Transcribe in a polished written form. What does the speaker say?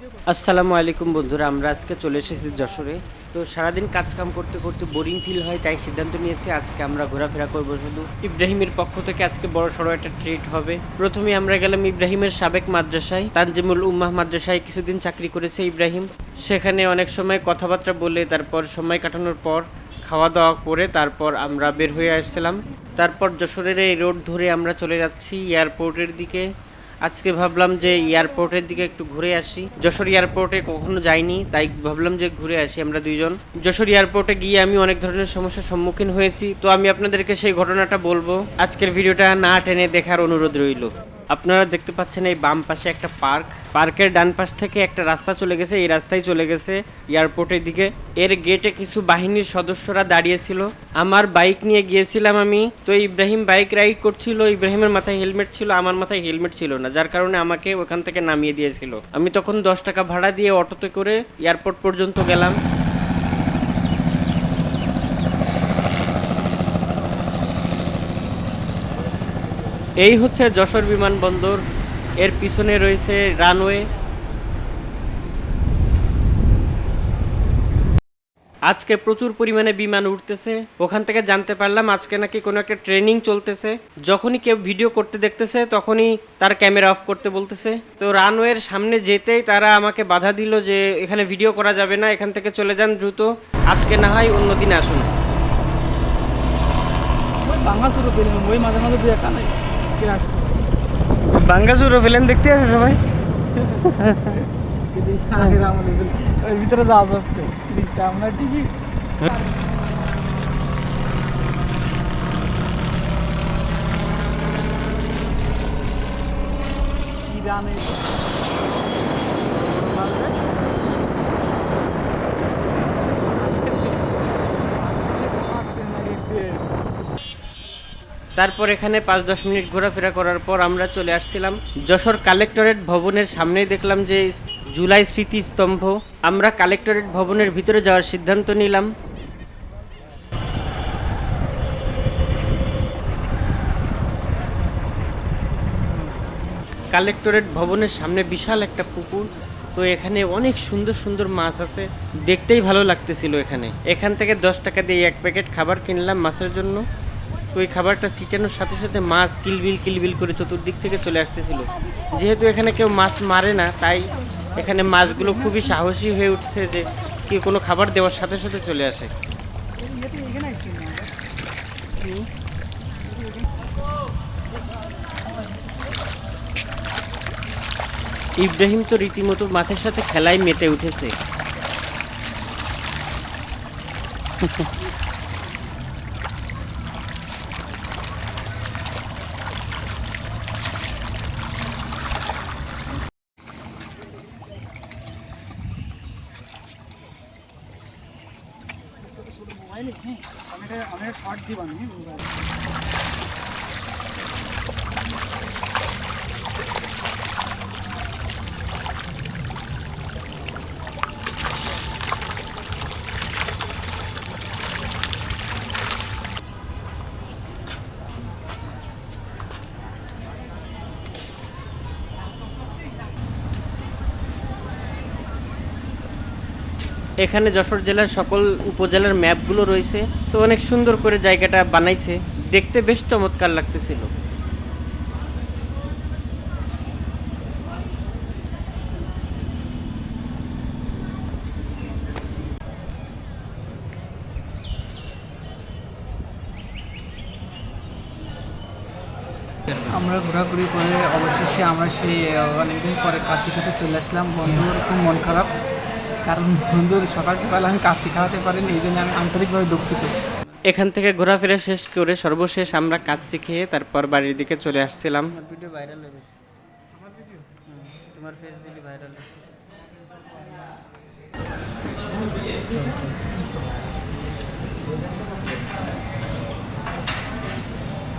আসসালামু আলাইকুম বন্ধুরা, আমরা আজকে চলে এসেছি যশোরে। তো সারাদিন কাজকাম করতে করতে বোরিং ফিল হয়, তাই সিদ্ধান্ত নিয়েছি আজকে আমরা ঘোরাফেরা করবো শুধু। ইব্রাহিমের পক্ষ থেকে আজকে বড় সড়ো একটা ট্রিট হবে। প্রথমে আমরা গেলাম ইব্রাহিমের সাবেক মাদ্রাসায়, তানজিমুল উম্মাহ মাদ্রাসায় কিছুদিন চাকরি করেছে ইব্রাহিম। সেখানে অনেক সময় কথাবার্তা বলে তারপর সময় কাটানোর পর খাওয়া দাওয়া করে তারপর আমরা বের হয়ে আসছিলাম। তারপর যশোরের এই রোড ধরে আমরা চলে যাচ্ছি এয়ারপোর্টের দিকে। আজকে ভাবলাম যে এয়ারপোর্টের দিকে একটু ঘুরে আসি। যশোর এয়ারপোর্টে কখনো যাইনি, তাই ভাবলাম যে ঘুরে আসি আমরা দুইজন। যশোর এয়ারপোর্টে গিয়ে আমি অনেক ধরনের সমস্যার সম্মুখীন হয়েছি, তো আমি আপনাদেরকে সেই ঘটনাটা বলবো। আজকের ভিডিওটা না টেনে দেখার অনুরোধ রইল। আপনারা দেখতে পাচ্ছেন এই বাম পাশে একটা পার্ক, পার্কের ডান পাশ থেকে একটা রাস্তা চলে গেছে, এই রাস্তায় চলে গেছে এয়ারপোর্টের দিকে। এর গেটে কিছু বাহিনীর সদস্যরা দাঁড়িয়েছিল। আমার বাইক নিয়ে গিয়েছিলাম আমি, তো ইব্রাহিম বাইক রাইড করছিল, ইব্রাহিমের মাথায় হেলমেট ছিল, আমার মাথায় হেলমেট ছিল না, যার কারণে আমাকে ওখান থেকে নামিয়ে দিয়েছিল। আমি তখন 10 টাকা ভাড়া দিয়ে অটোতে করে এয়ারপোর্ট পর্যন্ত গেলাম। এই হচ্ছে যশোর বিমানবন্দর, এর পিছনে রয়েছে রানওয়ে। আজকে প্রচুর পরিমাণে বিমান উঠতেছে, ওখান থেকে জানতে পারলাম আজকে নাকি কোনো একটা ট্রেনিং চলতেছে। যখনই কেউ ভিডিও করতে দেখতেছে তখনই তার ক্যামেরা অফ করতে বলতেছে। তো রানওয়ের সামনে যেতেই তারা আমাকে বাধা দিল যে এখানে ভিডিও করা যাবে না, এখান থেকে চলে যান দ্রুত, আজকে না হয় অন্যদিন আসুন। বাঙ্গাসুরও ফেলেন দেখতে আসে সবাই। ভিতরে যাওয়া যাচ্ছে আমরা ঠিকই। ইরানে তারপর এখানে 5-10 মিনিট ঘোরাফেরা করার পর আমরা চলে আসছিলাম যশোর কালেক্টরেট ভবনের সামনেই। দেখলাম যে জুলাই স্মৃতিস্তম্ভ। আমরা কালেক্টরেট ভবনের ভিতরে যাওয়ার সিদ্ধান্ত নিলাম। কালেক্টরেট ভবনের সামনে বিশাল একটা পুকুর, তো এখানে অনেক সুন্দর সুন্দর মাছ আছে, দেখতেই ভালো লাগতেছিল। এখান থেকে 10 টাকা দিয়ে এক প্যাকেট খাবার কিনলাম মাছের জন্য। তো ওই খাবারটা ছিটানোর সাথে সাথে মাছ কিলবিল কিলবিল করে চতুর্দিক থেকে চলে আসতেছিল। যেহেতু এখানে কেউ মাছ মারে না, তাই এখানে মাছগুলো খুবই সাহসী হয়ে উঠছে যে কেউ কোনো খাবার দেওয়ার সাথে সাথে চলে আসে। ইব্রাহিম তো রীতিমতো মাছের সাথে খেলায় মেতে উঠেছে। শর্ট দিবানি। এখানে যশোর জেলার সকল উপজেলার ম্যাপগুলো রয়েছে, তো অনেক সুন্দর করে জায়গাটা বানাইছে, দেখতে বেশ চমৎকার লাগতেছিল। আমরা ঘোরাঘুরি করে অবশেষে আমরা সেই অনেকদিন পরে কাচ্চি খেতে চলে আসলাম। বন্ধুর খুব মন খারাপ, কারণ বন্ধুর সকাল সকাল আমি কাচ্চি খাওয়াতে পারিনি, এই জন্য আমি আন্তরিকভাবে দুঃখিত। এখান থেকে ঘোরাফেরা শেষ করে সর্বশেষ আমরা কাচ্চি খেয়ে তারপর বাড়ির দিকে চলে আসছিলাম। ভিডিও ভাইরাল হবে, তোমার ফেস দিলি ভাইরাল।